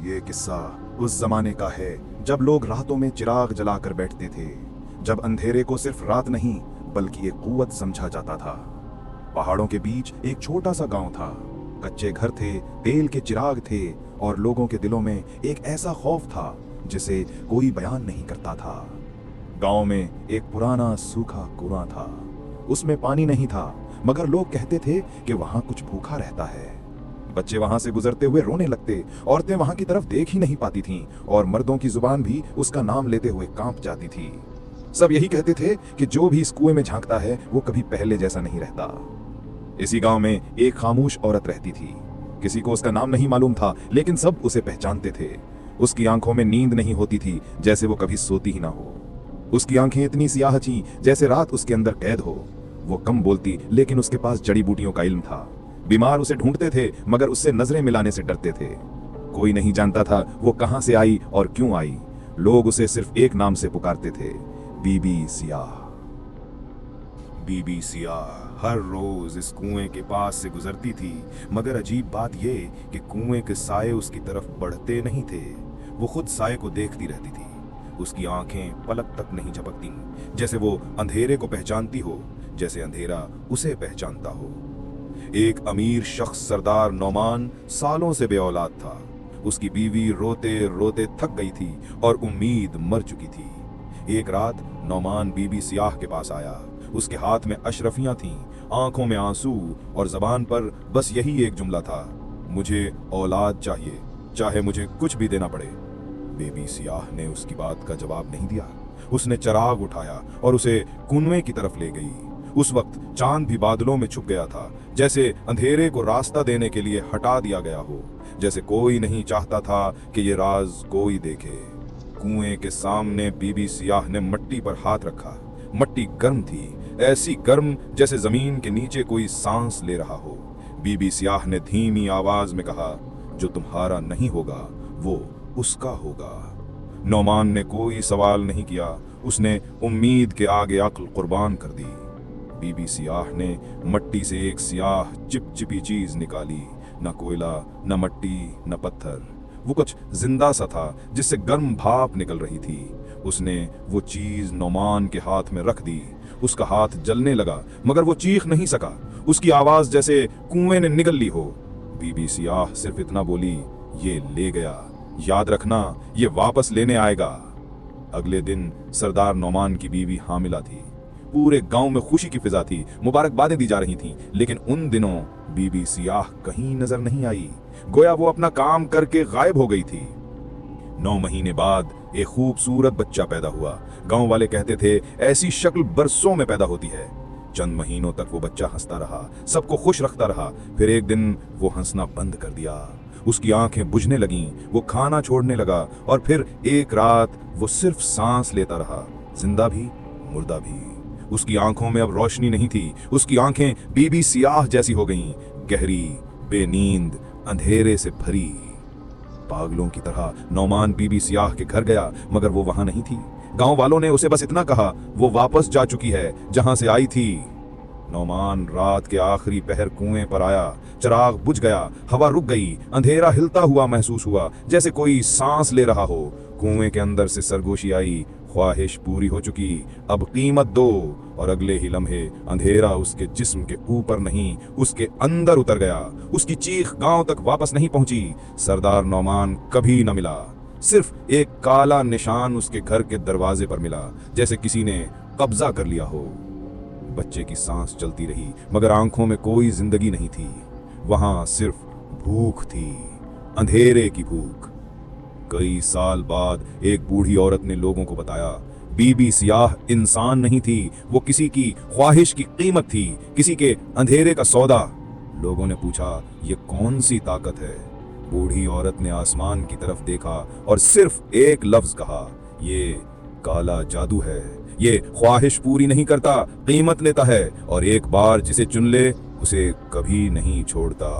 ये किस्सा उस जमाने का है जब लोग रातों में चिराग जलाकर बैठते थे, जब अंधेरे को सिर्फ रात नहीं बल्कि एक कुव्वत समझा जाता था। पहाड़ों के बीच एक छोटा सा गांव था। कच्चे घर थे, तेल के चिराग थे और लोगों के दिलों में एक ऐसा खौफ था जिसे कोई बयान नहीं करता था। गांव में एक पुराना सूखा कुआं था। उसमें पानी नहीं था, मगर लोग कहते थे कि वहां कुछ भूखा रहता है। बच्चे वहां से गुजरते हुए रोने लगते, औरतें वहां की तरफ देख ही नहीं पाती थीं और मर्दों की जुबान भी उसका नाम लेते हुए कांप जाती थी। सब यही कहते थे कि जो भी इस कुएं में झांकता है वो कभी पहले जैसा नहीं रहता। इसी गांव में एक खामोश औरत रहती थी। किसी को उसका नाम नहीं मालूम था, लेकिन सब उसे पहचानते थे। उसकी आंखों में नींद नहीं होती थी, जैसे वो कभी सोती ही ना हो। उसकी आंखें इतनी सियाह थीं जैसे रात उसके अंदर कैद हो। वो कम बोलती, लेकिन उसके पास जड़ी बूटियों का इल्म था। बीमार उसे ढूंढते थे, मगर उससे नजरें मिलाने से डरते थे। कोई नहीं जानता था वो कहां से आई और क्यों आई। लोग उसे सिर्फ एक नाम से पुकारते थे, बीबी सियाह। बीबी सियाह हर रोज इस कुएं के पास से गुजरती थी, मगर अजीब बात ये कि कुएं के साए उसकी तरफ बढ़ते नहीं थे। वो खुद साए को देखती रहती थी। उसकी आंखें पलक तक नहीं झपकती, जैसे वो अंधेरे को पहचानती हो, जैसे अंधेरा उसे पहचानता हो। एक अमीर शख्स सरदार नौमान सालों से बेऔलाद था। उसकी बीवी रोते रोते थक गई थी और उम्मीद मर चुकी थी। एक रात नौमान बीबी सियाह के पास आया। उसके हाथ में अशरफियां थीं, आंखों में आंसू और जबान पर बस यही एक जुमला था, मुझे औलाद चाहिए, चाहे मुझे कुछ भी देना पड़े। बीबी सियाह ने उसकी बात का जवाब नहीं दिया। उसने चिराग उठाया और उसे कुएं की तरफ ले गई। उस वक्त चांद भी बादलों में छुप गया था, जैसे अंधेरे को रास्ता देने के लिए हटा दिया गया हो, जैसे कोई नहीं चाहता था कि ये राज कोई देखे। कुएं के सामने बीबी सियाह ने मट्टी पर हाथ रखा। मट्टी गर्म थी, ऐसी गर्म जैसे जमीन के नीचे कोई सांस ले रहा हो। बीबी सियाह ने धीमी आवाज में कहा, जो तुम्हारा नहीं होगा वो उसका होगा। नौमान ने कोई सवाल नहीं किया। उसने उम्मीद के आगे अक्ल कुर्बान कर दी। बीबी सियाह ने मट्टी से एक सियाह चिपचिपी चीज निकाली। न कोयला, न मट्टी, न पत्थर। वो कुछ जिंदा सा था जिससे गर्म भाप निकल रही थी। उसने वो चीज नौमान के हाथ में रख दी। उसका हाथ जलने लगा, मगर वो चीख नहीं सका। उसकी आवाज जैसे कुएं ने निगल ली हो। बीबी सियाह सिर्फ इतना बोली, ये ले गया, याद रखना ये वापस लेने आएगा। अगले दिन सरदार नौमान की बीवी हामिला थी। पूरे गांव में खुशी की फिजा थी, मुबारकबादें दी जा रही थीं, लेकिन उन दिनों बीबी सियाह कहीं नजर नहीं आई। गोया वो अपना काम करके गायब हो गई थी। 9 महीने बाद एक खूबसूरत बच्चा पैदा हुआ। गांव वाले कहते थे ऐसी शक्ल बरसों में पैदा होती है। चंद महीनों तक वो बच्चा हंसता रहा, सबको खुश रखता रहा। फिर एक दिन वो हंसना बंद कर दिया। उसकी आंखें बुझने लगीं, वो खाना छोड़ने लगा और फिर एक रात वो सिर्फ सांस लेता रहा, जिंदा भी मुर्दा भी। उसकी आंखों में अब रोशनी नहीं थी। उसकी आंखें बीबी सियाह जैसी हो गईं, गहरी, बेनींद, अंधेरे से भरी। पागलों की तरह नौमान बीबी सियाह के घर गया, मगर वो वहां नहीं थी। गांव वालों ने उसे बस इतना कहा, वो वापस जा चुकी है जहां से आई थी। नौमान रात के आखिरी पहर कुएं पर आया। चिराग बुझ गया, हवा रुक गई, अंधेरा हिलता हुआ महसूस हुआ, जैसे कोई सांस ले रहा हो। कुएं के अंदर से सरगोशी आई, ख्वाहिश पूरी हो चुकी, अब कीमत दो। और अगले ही लम्हे अंधेरा उसके जिस्म के ऊपर नहीं, उसके अंदर उतर गया। उसकी चीख गांव तक वापस नहीं पहुंची। सरदार नौमान कभी न मिला। सिर्फ एक काला निशान उसके घर के दरवाजे पर मिला, जैसे किसी ने कब्जा कर लिया हो। बच्चे की सांस चलती रही, मगर आंखों में कोई जिंदगी नहीं थी। वहां सिर्फ भूख थी, अंधेरे की भूख। कई साल बाद एक बूढ़ी औरत ने लोगों को बताया, बीबी सियाह इंसान नहीं थी, वो किसी की ख्वाहिश की कीमत थी, किसी के अंधेरे का सौदा। लोगों ने पूछा, ये कौन सी ताकत है? बूढ़ी औरत ने आसमान की तरफ देखा और सिर्फ एक लफ्ज कहा, ये काला जादू है। ये ख्वाहिश पूरी नहीं करता, कीमत लेता है, और एक बार जिसे चुन ले उसे कभी नहीं छोड़ता।